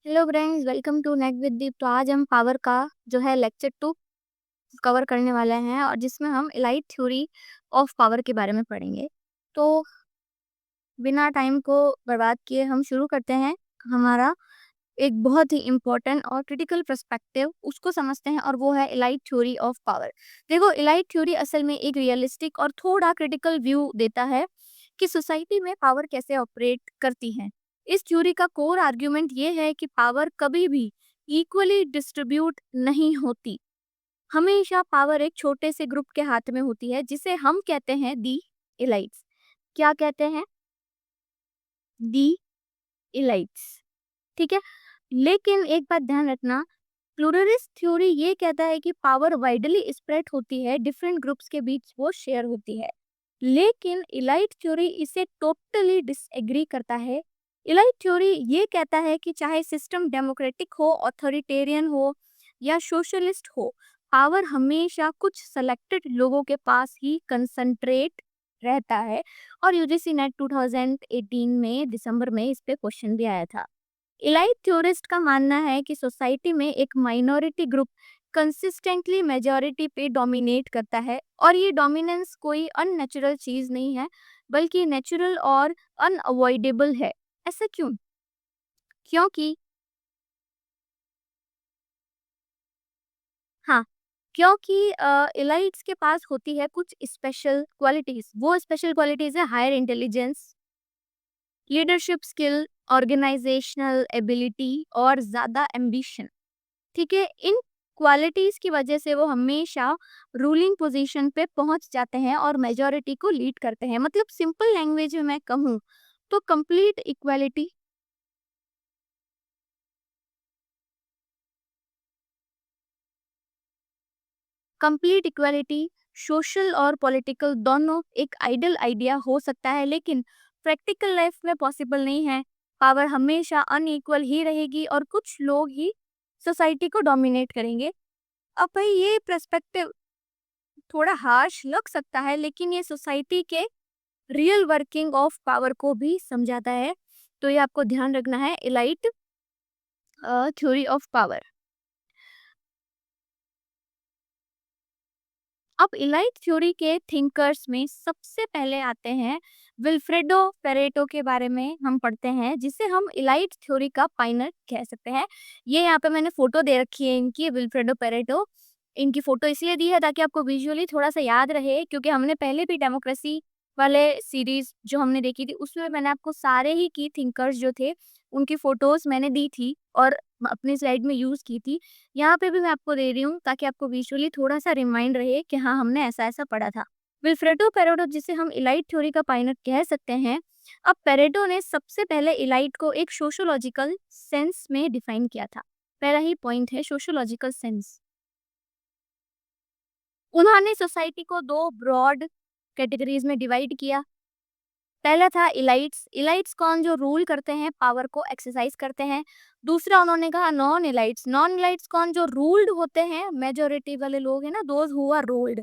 Hello friends, welcome to नेक with Deep. तो आज हम पावर का जो है लेक्चर 2 कवर करने वाले हैं और जिसमें हम इलाइट थ्योरी ऑफ पावर के बारे में पढ़ेंगे। तो बिना टाइम को बर्बाद किए हम शुरू करते हैं। हमारा एक बहुत ही इम्पोर्टेंट और क्रिटिकल पर्सपेक्टिव उसको समझते हैं और वो है इलाइट थ्योरी ऑफ पावर। देखो, इलाइट थ्योरी असल में एक रियलिस्टिक और थोड़ा क्रिटिकल व्यू देता है कि सोसाइटी में पावर कैसे ऑपरेट करती है। इस थ्योरी का कोर आर्ग्यूमेंट ये है कि पावर कभी भी इक्वली डिस्ट्रीब्यूट नहीं होती। हमेशा पावर एक छोटे से ग्रुप के हाथ में होती है जिसे हम कहते हैं दी इलाइट्स। क्या कहते हैं? दी इलाइट्स। ठीक है। लेकिन एक बात ध्यान रखना, प्लूरलिस्ट थ्योरी ये कहता है कि पावर वाइडली स्प्रेड होती है, डिफरेंट ग्रुप्स के बीच वो शेयर होती है। लेकिन इलाइट थ्योरी इसे टोटली डिसएग्री करता है। इलाइट थ्योरी ये कहता है कि चाहे सिस्टम डेमोक्रेटिक हो, ऑथोरिटेरियन हो या सोशलिस्ट हो, पावर हमेशा कुछ सेलेक्टेड लोगों के पास ही कंसंट्रेट रहता है। और यूजीसी नेट 2018 में दिसंबर में इस पे क्वेश्चन भी आया था। इलाइट थ्योरिस्ट का मानना है कि सोसाइटी में एक माइनॉरिटी ग्रुप कंसिस्टेंटली मेजॉरिटी पे डोमिनेट करता है और ये डोमिनेंस कोई अननेचुरल चीज नहीं है, बल्कि नेचुरल और अनअवॉइडेबल है। ऐसा क्यों? क्योंकि हाँ, क्योंकि इलाइट्स के पास होती है कुछ स्पेशल क्वालिटीज। वो स्पेशल क्वालिटीज है higher intelligence, leadership skill, organisational ability और ज्यादा एम्बिशन। ठीक है। इन क्वालिटीज की वजह से वो हमेशा रूलिंग पोजीशन पे पहुंच जाते हैं और मेजॉरिटी को लीड करते हैं। मतलब सिंपल लैंग्वेज में मैं कहूँ तो कंप्लीट इक्वालिटी सोशल और पॉलिटिकल दोनों एक आइडियल आइडिया हो सकता है, लेकिन प्रैक्टिकल लाइफ में पॉसिबल नहीं है। पावर हमेशा अनइक्वल ही रहेगी और कुछ लोग ही सोसाइटी को डोमिनेट करेंगे। अब भाई, ये पर्सपेक्टिव थोड़ा हार्श लग सकता है, लेकिन ये सोसाइटी के रियल वर्किंग ऑफ पावर को भी समझाता है। तो ये आपको ध्यान रखना है, इलाइट थ्योरी ऑफ पावर। अब इलाइट थ्योरी के थिंकर्स में सबसे पहले आते हैं विल्फ्रेडो पेरेटो के बारे में हम पढ़ते हैं, जिसे हम इलाइट थ्योरी का पायनियर कह सकते हैं। ये यहाँ पे मैंने फोटो दे रखी है इनकी, विल्फ्रेडो पेरेटो। इनकी फोटो इसलिए दी है ताकि आपको विजुअली थोड़ा सा याद रहे, क्योंकि हमने पहले भी डेमोक्रेसी वाले सीरीज जो हमने देखी थी उसमें मैंने आपको सारे ही की थिंकर्स जो थे उनकी फोटोज मैंने दी थी और अपनी स्लाइड में यूज की थी। यहाँ पे भी मैं आपको दे रही हूँ ताकि आपको विजुअली थोड़ा सा रिमाइंड रहे कि हाँ, हमने ऐसा ऐसा पढ़ा था। विल्फ्रेडो पेरेटो, जिसे हम इलाइट थ्योरी का पायनियर कह सकते हैं। अब पेरेटो ने सबसे पहले इलाइट को एक सोशोलॉजिकल सेंस में डिफाइन किया था। पहला ही पॉइंट है सोशोलॉजिकल सेंस। उन्होंने सोसाइटी को दो ब्रॉड कैटेगरीज में डिवाइड किया। पहला था इलाइट्स। इलाइट्स कौन? जो रूल करते हैं, पावर को एक्सरसाइज करते हैं। दूसरा उन्होंने कहा नॉन इलाइट्स। नॉन इलाइट्स कौन? जो रूल्ड होते हैं, मेजोरिटी वाले लोग हैं ना, दोज हु आर रूल्ड।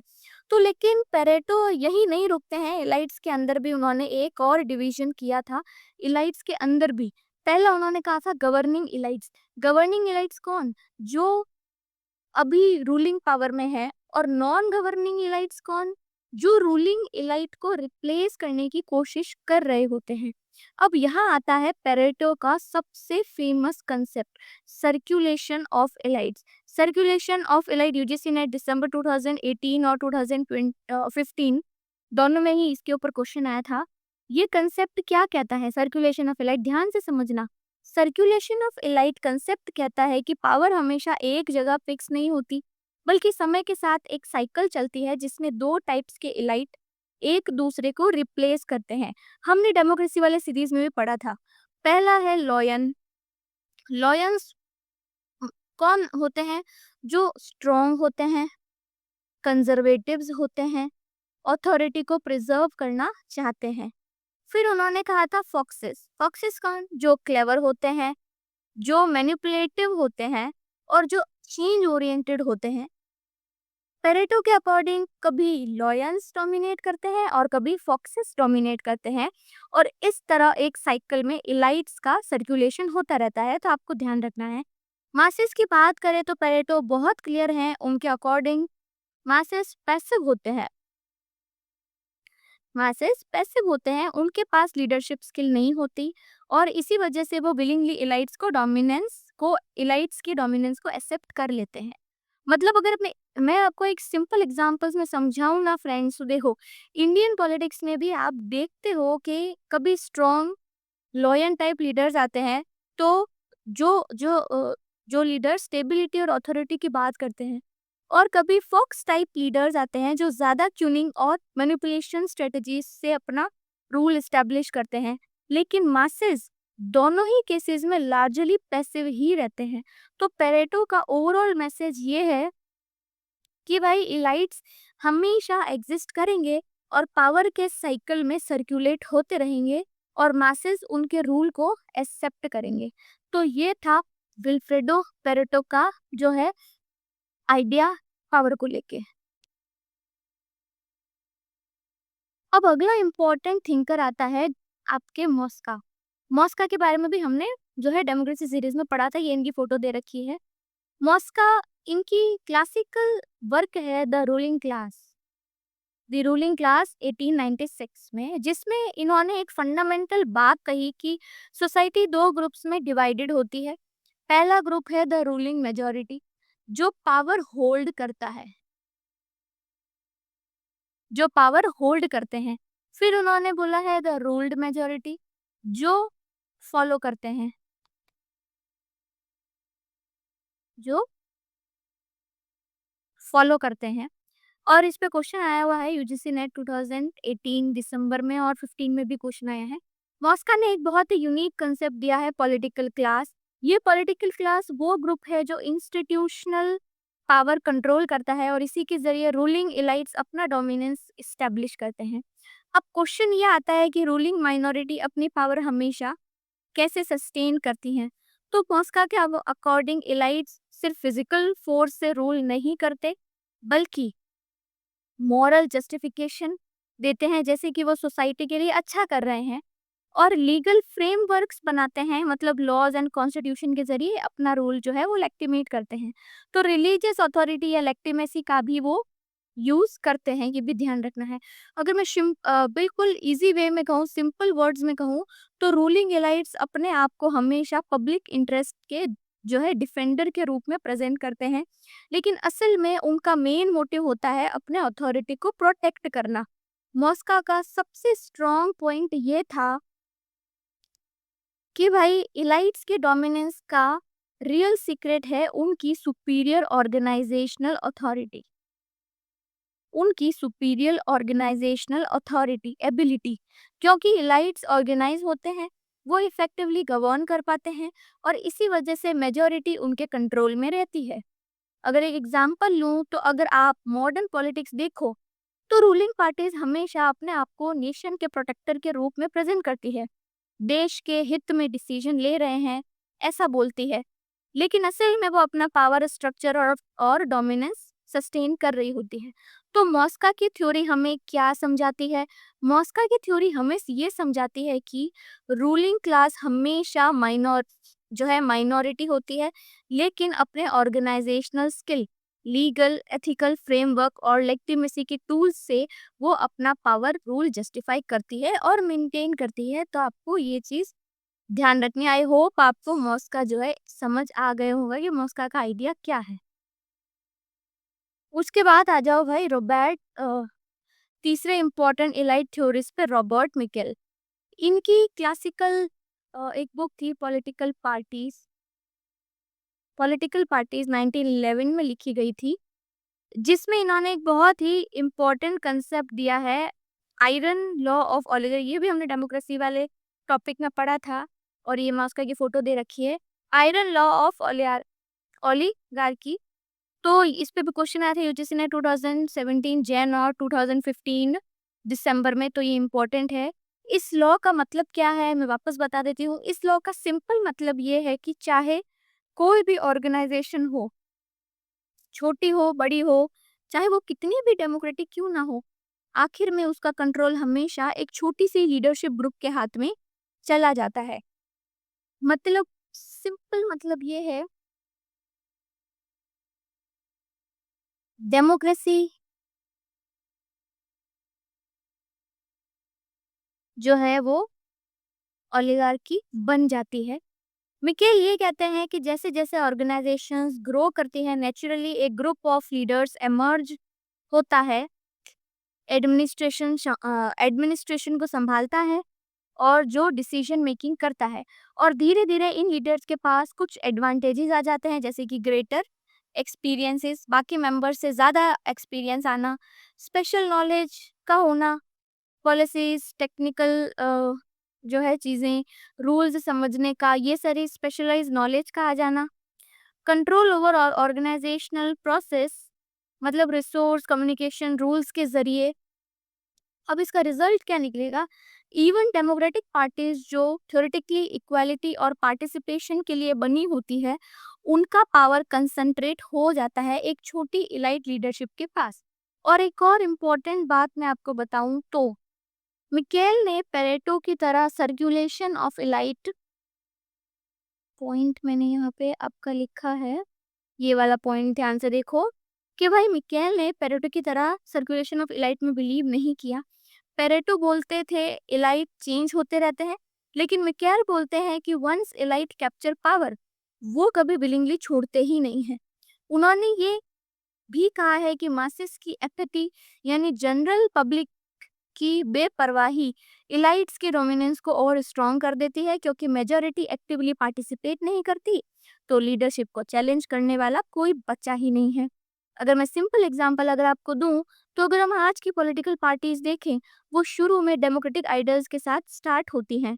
तो लेकिन पेरेटो यही नहीं रुकते हैं, इलाइट्स के अंदर भी उन्होंने एक और डिवीजन किया था। इलाइट्स के अंदर भी पहला उन्होंने कहा था गवर्निंग इलाइट्स। गवर्निंग इलाइट्स कौन? जो अभी रूलिंग पावर में है। और नॉन गवर्निंग इलाइट्स कौन? जो रूलिंग इलाइट को रिप्लेस करने की कोशिश कर रहे होते हैं। अब यहाँ आता है पेरेटो का सबसे famous concept, circulation of elites. Circulation of elite UGC ने दिसंबर 2018 और 2015 दोनों में ही इसके ऊपर क्वेश्चन आया था। ये कंसेप्ट क्या कहता है? सर्कुलेशन ऑफ इलाइट, ध्यान से समझना। सर्कुलेशन ऑफ इलाइट कंसेप्ट कहता है कि पावर हमेशा एक जगह फिक्स नहीं होती, बल्कि समय के साथ एक साइकिल चलती है जिसमें दो टाइप्स के इलाइट एक दूसरे को रिप्लेस करते हैं। हमने डेमोक्रेसी वाले सीरीज में भी पढ़ा था। पहला है लॉयन। लॉयंस कौन होते हैं? जो स्ट्रॉन्ग होते हैं, कंजर्वेटिव्स होते हैं, अथॉरिटी को प्रिजर्व करना चाहते हैं। फिर उन्होंने कहा था फॉक्सेस। फॉक्सेस कौन? जो क्लेवर होते हैं, जो मैनिपुलेटिव होते हैं और जो चेंज ओरिएंटेड होते हैं। पेरेटो के अकॉर्डिंग कभी लॉयंस डोमिनेट करते हैं और कभी फॉक्सेस डोमिनेट करते हैं, और इस तरह एक साइकिल में इलाइट्स का सर्कुलेशन होता रहता है, तो आपको ध्यान रखना है। मासेस की बात करें तो पेरेटो बहुत क्लियर हैं, उनके अकॉर्डिंग मासेस पैसिव होते हैं। मासेस पैसिव होते हैं, उनके पास लीडरशिप स्किल नहीं होती, और इसी वजह से वो विलिंगली इलाइट्स की डोमिनेंस को एक्सेप्ट कर लेते हैं। मतलब अगर मैं आपको एक सिंपल एग्जांपल्स में समझाऊं ना फ्रेंड्स, तो देखो, इंडियन पॉलिटिक्स में भी आप देखते हो कि कभी स्ट्रॉन्ग लॉयल टाइप लीडर्स आते हैं, तो जो जो जो लीडर स्टेबिलिटी और अथॉरिटी की बात करते हैं, और कभी फॉक्स टाइप लीडर्स आते हैं जो ज्यादा ट्यूनिंग और मैनिपुलेशन स्ट्रेटजीज से अपना रूल एस्टेब्लिश करते हैं। लेकिन मासेस दोनों ही केसेस में लार्जली पैसिव ही रहते हैं। तो पेरेटो का ओवरऑल मैसेज ये है कि भाई इलाइट्स हमेशा एग्जिस्ट करेंगे और पावर के साइकिल में सर्कुलेट होते रहेंगे, और मासेस उनके रूल को एक्सेप्ट करेंगे। तो ये था विल्फ्रेडो पेरेटो का जो है आइडिया पावर को लेके। अब अगला इम्पोर्टेंट थिंकर आता है आपके मॉस्का। मॉस्का के बारे में भी हमने जो है डेमोक्रेसी सीरीज में पढ़ा था, ये इनकी फोटो दे रखी है। मॉस्का इनकी क्लासिकल वर्क है द रूलिंग क्लास 1896 में, जिसमें इन्होंने एक फंडामेंटल बात कही कि सोसाइटी दो ग्रुप्स में डिवाइडेड होती है। पहला ग्रुप है द रूलिंग मेजॉरिटी, जो पावर होल्ड करता है, जो पावर होल्ड करते हैं। फिर उन्होंने बोला है द रूल्ड मेजॉरिटी, जो फॉलो करते हैं, जो फॉलो करते हैं। और इस पे क्वेश्चन आया हुआ है यूजीसी नेट 2018 दिसंबर में, और 15 में भी क्वेश्चन आया है। मॉस्का ने एक बहुत ही यूनिक कंसेप्ट दिया है पॉलिटिकल क्लास। ये पॉलिटिकल क्लास वो ग्रुप है जो इंस्टीट्यूशनल पावर कंट्रोल करता है, और इसी के जरिए रूलिंग एलाइट्स अपना डोमिनेंस इस्टेब्लिश करते हैं। अब क्वेश्चन ये आता है कि रूलिंग माइनॉरिटी अपनी पावर हमेशा कैसे सस्टेन करती हैं। तो मॉस्का के अकॉर्डिंग एलाइट्स सिर्फ फिजिकल फोर्स से रूल नहीं करते, बल्कि मॉरल जस्टिफिकेशन देते हैं, जैसे कि वो सोसाइटी के लिए अच्छा कर रहे हैं, और लीगल फ्रेमवर्क्स बनाते हैं, मतलब लॉज एंड कॉन्स्टिट्यूशन के जरिए अपना रूल जो है वो लेक्टिमेट करते हैं। तो रिलीजियस अथॉरिटी या लेक्टिमेसी का भी वो यूज करते हैं, ये भी ध्यान रखना है। अगर मैं बिल्कुल इजी वे में कहूँ, सिंपल वर्ड्स में कहूँ, तो रूलिंग एलाइट्स अपने आप को हमेशा पब्लिक इंटरेस्ट के जो है डिफेंडर के रूप में प्रेजेंट करते हैं, लेकिन असल में उनका मेन मोटिव होता है अपने अथॉरिटी को प्रोटेक्ट करना। मॉस्का का सबसे स्ट्रॉन्ग पॉइंट ये था कि भाई इलाइट्स के डोमिनेंस का रियल सीक्रेट है उनकी सुपीरियर ऑर्गेनाइजेशनल अथॉरिटी, उनकी सुपीरियर ऑर्गेनाइजेशनल अथॉरिटी एबिलिटी। क्योंकि इलाइट्स ऑर्गेनाइज होते हैं, वो इफेक्टिवली गवर्न कर पाते हैं, और इसी वजह से मेजॉरिटी उनके कंट्रोल में रहती है। अगर एक एग्जांपल लूं, तो अगर आप मॉडर्न पॉलिटिक्स देखो, तो रूलिंग पार्टीज हमेशा अपने आप को नेशन के प्रोटेक्टर के रूप में प्रेजेंट करती है, देश के हित में डिसीजन ले रहे हैं ऐसा बोलती है, लेकिन असल में वो अपना पावर स्ट्रक्चर और डोमिनेंस सस्टेन कर रही होती है। तो मॉस्का की थ्योरी हमें क्या समझाती है? मॉस्का की थ्योरी हमें ये समझाती है कि रूलिंग क्लास हमेशा माइनॉरिटी होती है, लेकिन अपने organisational skill, legal ethical framework और लेजिटिमेसी के टूल्स से वो अपना पावर रूल जस्टिफाई करती है और मेंटेन करती है। तो आपको ये चीज ध्यान रखनी। आई होप आपको मॉस्का जो है समझ आ गए होगा कि मॉस्का का आइडिया क्या है। उसके बाद आ जाओ भाई तीसरे इम्पोर्टेंट एलाइट थ्योरिस्ट पे, रॉबर्ट मिकेल। इनकी क्लासिकल एक बुक थी पॉलिटिकल पार्टीज 1911 में लिखी गई थी, जिसमें इन्होंने एक बहुत ही इम्पोर्टेंट कंसेप्ट दिया है, आयरन लॉ ऑफ ओलिगार्की। ये भी हमने डेमोक्रेसी वाले टॉपिक में पढ़ा था, और ये मैं उसका की फोटो दे रखी है, आयरन लॉ ऑफ ओलिगार्की। तो इस पे भी क्वेश्चन आया था यूजीसी ने 2017 जैन और 2015 दिसंबर में, तो ये इम्पोर्टेंट है। इस लॉ का मतलब क्या है मैं वापस बता देती हूँ। इस लॉ का सिंपल मतलब ये है कि चाहे कोई भी ऑर्गेनाइजेशन हो, छोटी हो बड़ी हो, चाहे वो कितनी भी डेमोक्रेटिक क्यों ना हो, आखिर में उसका कंट्रोल हमेशा एक छोटी सी लीडरशिप ग्रुप के हाथ में चला जाता है। मतलब सिंपल मतलब ये है, डेमोक्रेसी जो है वो ओलिगार्की बन जाती है। मिकेल ये कहते हैं कि जैसे-जैसे ऑर्गेनाइजेशंस ग्रो करती हैं, नेचुरली एक ग्रुप ऑफ लीडर्स इमर्ज होता है, एडमिनिस्ट्रेशन को संभालता है और जो डिसीजन मेकिंग करता है, और धीरे-धीरे इन लीडर्स के पास कुछ एडवांटेजेस आ जाते हैं, जैसे कि ग्रेटर एक्सपीरियंसेस, बाकी मेंबर्स से ज़्यादा एक्सपीरियंस आना, स्पेशल नॉलेज का होना, पॉलिसीज़, टेक्निकल जो है चीज़ें, रूल्स समझने का, ये सारी स्पेशलाइज़्ड नॉलेज का आ जाना, कंट्रोल ओवर ऑर्गेनाइजेशनल प्रोसेस, मतलब रिसोर्स, कम्युनिकेशन, रूल्स के ज़रिए। अब इसका रिजल्ट क्या निकलेगा? इवन डेमोक्रेटिक पार्टीज जो थ्योरेटिकली इक्वालिटी और पार्टिसिपेशन के लिए बनी होती है, उनका पावर कंसंट्रेट हो जाता है एक छोटी इलाइट लीडरशिप के पास। और एक और इम्पोर्टेंट बात मैं आपको बताऊं तो, मिकेल ने पेरेटो की तरह सर्कुलेशन ऑफ इलाइट, पॉइंट मैंने यहाँ पे आपका लिखा है, ये वाला पॉइंट ध्यान से देखो, कि भाई मिकेल ने पेरेटो की तरह सर्कुलेशन ऑफ इलाइट में बिलीव नहीं किया। पेरेटो बोलते थे इलाइट चेंज होते रहते हैं, लेकिन मिकेल बोलते हैं कि वंस इलाइट कैप्चर पावर, वो कभी विलिंगली छोड़ते ही नहीं है। उन्होंने ये भी कहा है कि मासेस की एपैथी, यानी जनरल पब्लिक की बेपरवाही, इलाइट्स के डोमिनेंस को और स्ट्रॉन्ग कर देती है, क्योंकि मेजॉरिटी एक्टिवली पार्टिसिपेट नहीं करती, तो लीडरशिप को चैलेंज करने वाला कोई बचा ही नहीं है। अगर मैं सिंपल एग्जांपल अगर आपको दूं, तो अगर हम आज की पॉलिटिकल पार्टीज देखें, वो शुरू में डेमोक्रेटिक आइडल्स के साथ स्टार्ट होती हैं,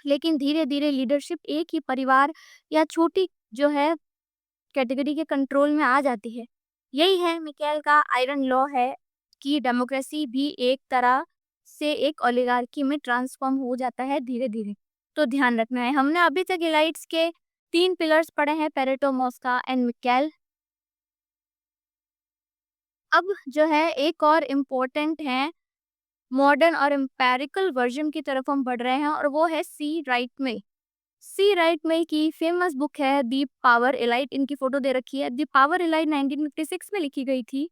लेकिन धीरे धीरे लीडरशिप एक ही परिवार या छोटी जो है कैटेगरी के कंट्रोल में आ जाती है। यही है मिकेल का आयरन लॉ है कि डेमोक्रेसी भी एक तरह से एक ओलिगार्की में ट्रांसफॉर्म हो जाता है धीरे-धीरे। तो ध्यान रखना है। हमने अभी तक इलाइट्स के 3 पिलर्स पढ़े हैं, पेरेटो, मॉस्का एंड मिकेल। अब जो है एक और इम्पोर्टेंट है, मॉडर्न और एम्पिरिकल वर्जन की तरफ हम बढ़ रहे हैं, और वो है सी राइट में। सी राइट में की फेमस बुक है दी पावर एलाइट, इनकी फोटो दे रखी है। दी पावर एलाइट 1956 में लिखी गई थी।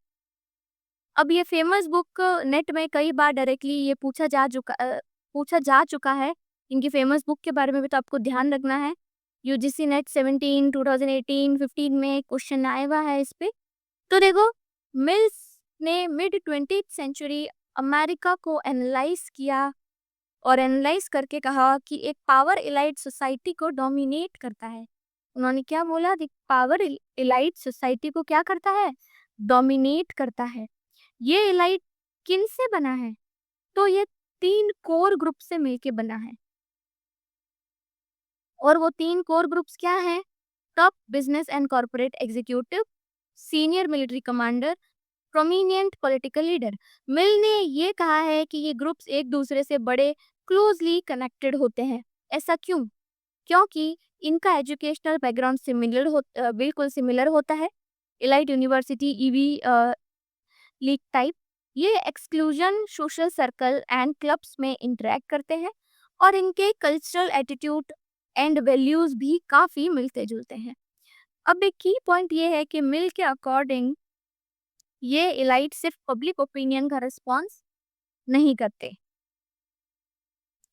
अब ये फेमस बुक नेट में कई बार डायरेक्टली ये पूछा जा चुका है। इनकी फेमस बुक के बारे में भी तो आपको ध्यान रखना है। यूजीसी नेट 17 2018 15 में क्वेश्चन आया हुआ है इस पे। तो देखो, मिल्स ने मिड 20th सेंचुरी अमेरिका को एनालाइज किया, और एनालाइज करके कहा कि एक पावर इलाइट सोसाइटी को डोमिनेट करता है। उन्होंने क्या बोला? द पावर इलाइट सोसाइटी को क्या करता है? डोमिनेट करता है। ये इलाइट किन से बना है? तो ये 3 कोर ग्रुप से मिलके बना है, और वो 3 कोर ग्रुप्स क्या हैं? Top business and corporate executive, senior military commander, prominent political leader. Mill ने ये कहा है कि ये ग्रुप्स एक दूसरे से बड़े क्लोजली कनेक्टेड होते हैं। ऐसा क्यों? क्योंकि इनका एजुकेशनल बैकग्राउंड बिल्कुल सिमिलर होता है। Elite university Ivy League type, ये exclusion social circle and clubs में इंटरेक्ट करते हैं, और इनके कल्चरल एटीट्यूड एंड वैल्यूज भी काफी मिलते जुलते हैं। अब एक की पॉइंट ये है कि मिल के अकॉर्डिंग ये इलाइट सिर्फ पब्लिक ओपिनियन का रिस्पॉन्स नहीं करते,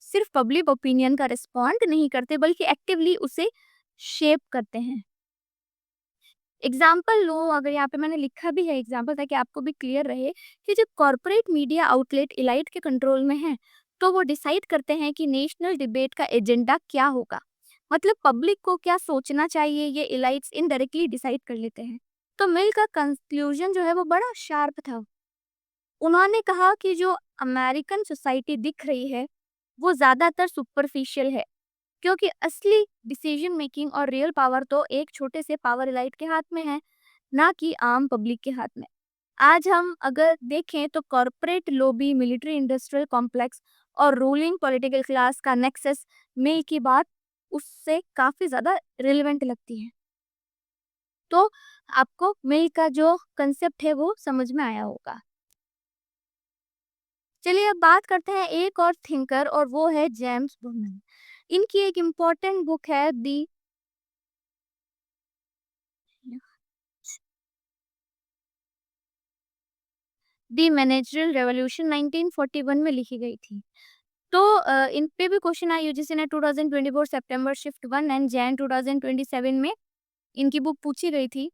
सिर्फ पब्लिक ओपिनियन का रिस्पॉन्ड नहीं करते, बल्कि एक्टिवली उसे शेप करते हैं। एग्जाम्पल लो, अगर यहाँ पे मैंने लिखा भी है एग्जाम्पल, ताकि आपको भी क्लियर रहे कि जब कॉर्पोरेट मीडिया आउटलेट इलाइट के कंट्रोल में है, तो वो डिसाइड करते हैं कि नेशनल डिबेट का एजेंडा क्या होगा, मतलब पब्लिक को क्या सोचना चाहिए, ये इलाइट्स इनडायरेक्टली डिसाइड कर लेते हैं। तो मिल का कंक्लूजन जो है वो बड़ा शार्प था। उन्होंने कहा कि जो अमेरिकन सोसाइटी दिख रही है, वो ज्यादातर सुपरफिशियल है, क्योंकि असली डिसीजन मेकिंग और रियल पावर तो एक छोटे से पावर इलाइट के हाथ में है, ना कि आम पब्लिक के हाथ में। आज हम अगर देखें तो corporate lobby, military industrial complex और रूलिंग पॉलिटिकल क्लास का नेक्सस मिल की बात उससे काफी ज्यादा रिलेवेंट लगती है। तो आपको मिल का जो कंसेप्ट है वो समझ में आया होगा। चलिए अब बात करते हैं एक और थिंकर और वो है जेम्स बर्नम। इनकी एक इम्पोर्टेंट बुक है दी मैनेजरियल रेवोल्यूशन 1941 में लिखी गई थी। तो इन पे भी क्वेश्चन आया यूजीसी ने 2024 सितंबर शिफ्ट 1 एंड जैन 2027 में इनकी बुक पूछी गई थी।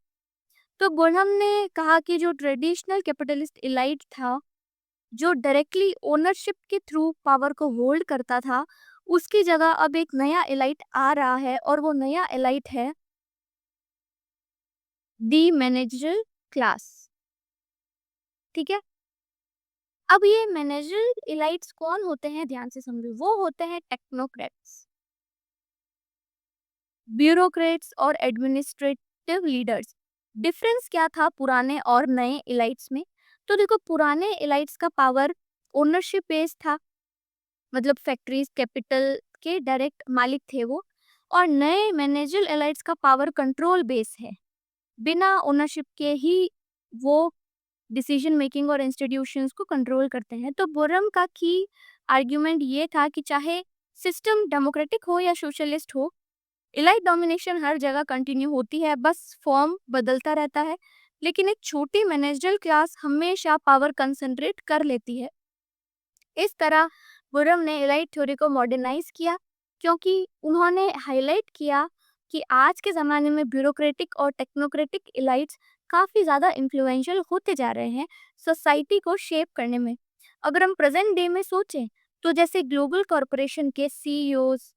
तो बोनहम ने कहा कि जो ट्रेडिशनल कैपिटलिस्ट इलाइट था, जो डायरेक्टली ओनरशिप के थ्रू पावर को होल्ड करता था, उसकी जगह अब एक नया इलाइट आ रहा है और वो नया इलाइट है दी मैनेजरल क्लास। ठीक है। अब ये मैनेजरल इलाइट्स कौन होते हैं, ध्यान से समझो। वो होते हैं टेक्नोक्रेट्स, ब्यूरोक्रेट्स और एडमिनिस्ट्रेटिव लीडर्स। डिफरेंस क्या था पुराने और नए इलाइट्स में? तो देखो, पुराने इलाइट्स का पावर ओनरशिप बेस्ड था, मतलब फैक्ट्रीज कैपिटल के डायरेक्ट मालिक थे वो। और नए मैनेजरल एलाइट्स का पावर कंट्रोल बेस है, बिना ओनरशिप के ही वो डिसीजन मेकिंग और इंस्टीट्यूशंस को कंट्रोल करते हैं। तो बोरम का की आर्ग्यूमेंट ये था कि चाहे सिस्टम डेमोक्रेटिक हो या सोशलिस्ट हो, इलाइट डोमिनेशन हर जगह कंटिन्यू होती है, बस फॉर्म बदलता रहता है। लेकिन एक छोटी मैनेजरल क्लास हमेशा पावर कंसंट्रेट कर लेती है। इस तरह बुरम ने इलाइट थ्योरी को मॉडर्नाइज किया, क्योंकि उन्होंने हाईलाइट किया कि आज के ज़माने में ब्यूरोक्रेटिक और टेक्नोक्रेटिक इलाइट्स काफ़ी ज़्यादा इन्फ्लुएंशियल होते जा रहे हैं सोसाइटी को शेप करने में। अगर हम प्रेजेंट डे में सोचें, तो जैसे ग्लोबल कॉरपोरेशन के सीईओज,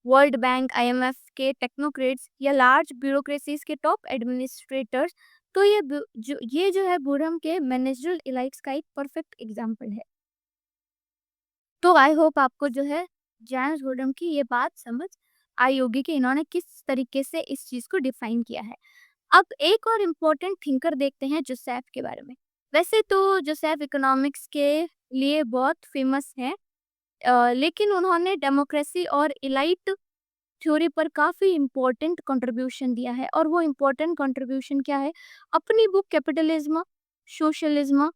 वर्ल्ड बैंक, आईएमएफ के टेक्नोक्रेट्स या लार्ज ब्यूरोक्रेसीज के टॉप एडमिनिस्ट्रेटर्स, तो ये जो है बुरम के मैनेजरल इलाइट्स का एक परफेक्ट एग्जाम्पल है। तो आई होप आपको जो है जेम्स बोर्डम की ये बात समझ आई होगी कि इन्होंने किस तरीके से इस चीज को डिफाइन किया है। अब एक और इम्पोर्टेंट थिंकर देखते हैं जोसेफ के बारे में। वैसे तो जोसेफ इकोनॉमिक्स के लिए बहुत फेमस है, लेकिन उन्होंने डेमोक्रेसी और इलाइट थ्योरी पर काफी इम्पोर्टेंट कंट्रीब्यूशन दिया है। और वो इम्पोर्टेंट कंट्रीब्यूशन क्या है? अपनी book capitalism, socialism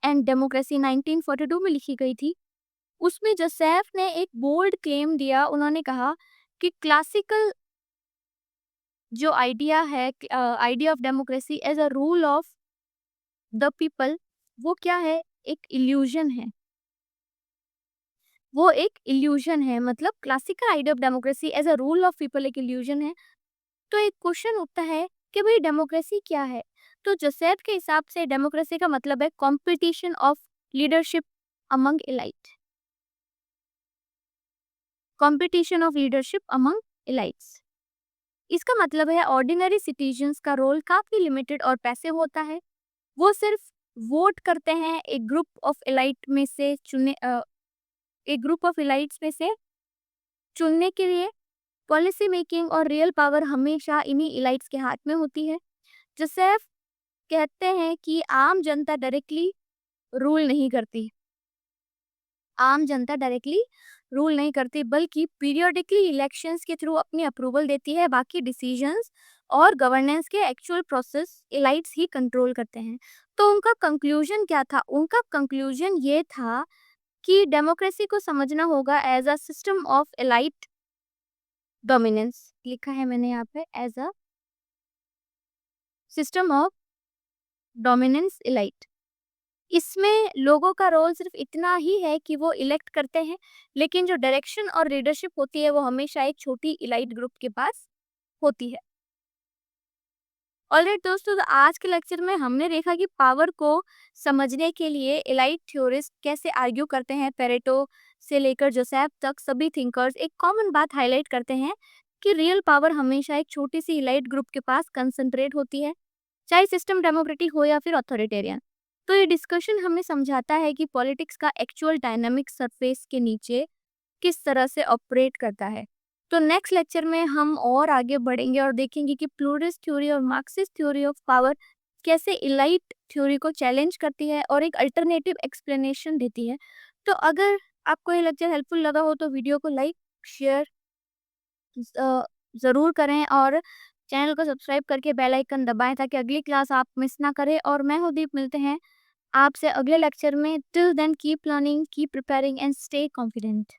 and democracy 1942 में लिखी गई थी। उसमें जोसेफ ने एक बोल्ड क्लेम दिया। उन्होंने कहा कि क्लासिकल जो आइडिया है, idea of democracy as a rule of the people, वो क्या है? एक इल्यूजन है। वो एक इल्यूजन है, मतलब classical idea of democracy as a rule of people एक इल्यूजन है। तो एक क्वेश्चन उठता है कि भाई डेमोक्रेसी क्या है? तो जोसेफ के हिसाब से डेमोक्रेसी का मतलब है competition of leadership among elite, competition of leadership among elites. इसका मतलब है ऑर्डिनरी सिटीजन्स का रोल काफी लिमिटेड और पैसिव होता है। वो सिर्फ वोट करते हैं एक ग्रुप ऑफ इलाइट्स में से चुनने के लिए। पॉलिसी मेकिंग और रियल पावर हमेशा इन्हीं इलाइट्स के हाथ में होती है। जोसेफ कहते हैं कि रूल नहीं करती आम जनता डायरेक्टली रूल नहीं करती, बल्कि पीरियोडिकली इलेक्शंस के थ्रू अपनी अप्रूवल देती है। बाकी डिसीजंस और गवर्नेंस के एक्चुअल प्रोसेस इलाइट्स ही कंट्रोल करते हैं। तो उनका कंक्लूजन क्या था? उनका कंक्लूजन ये था कि डेमोक्रेसी को समझना होगा as a system of elite dominance. लिखा है मैंने यहाँ पे as a system of dominance elite. इसमें लोगों का रोल सिर्फ इतना ही है कि वो इलेक्ट करते हैं, लेकिन जो डायरेक्शन और लीडरशिप होती है वो हमेशा एक छोटी इलाइट ग्रुप के पास होती है। ऑलराइट दोस्तों, तो आज के लेक्चर में हमने देखा कि पावर को समझने के लिए इलाइट थ्योरिस्ट कैसे आर्ग्यू करते हैं। पेरेटो से लेकर जोसेफ तक सभी थिंकर्स एक कॉमन बात हाईलाइट करते हैं कि रियल पावर हमेशा एक छोटी सी इलाइट ग्रुप के पास कंसंट्रेट होती है, चाहे सिस्टम डेमोक्रेटिक हो या फिर अथॉरिटेरियन। तो ये डिस्कशन हमें समझाता है कि पॉलिटिक्स का एक्चुअल डायनामिक सरफेस के नीचे किस तरह से ऑपरेट करता है। तो नेक्स्ट लेक्चर में हम और आगे बढ़ेंगे और देखेंगे कि प्लूरिस्ट थ्योरी और मार्क्सिस्ट थ्योरी ऑफ पावर कैसे इलाइट थ्योरी को चैलेंज करती है और एक अल्टरनेटिव एक्सप्लेनेशन देती है। तो अगर आपको ये लेक्चर हेल्पफुल लगा हो तो वीडियो को लाइक शेयर ज़रूर करें और चैनल को सब्सक्राइब करके बेल आइकन दबाएँ ताकि अगली क्लास आप मिस ना करें और मैं हूँ दीप, मिलते हैं आपसे अगले लेक्चर में। Till then keep learning, keep preparing and stay confident.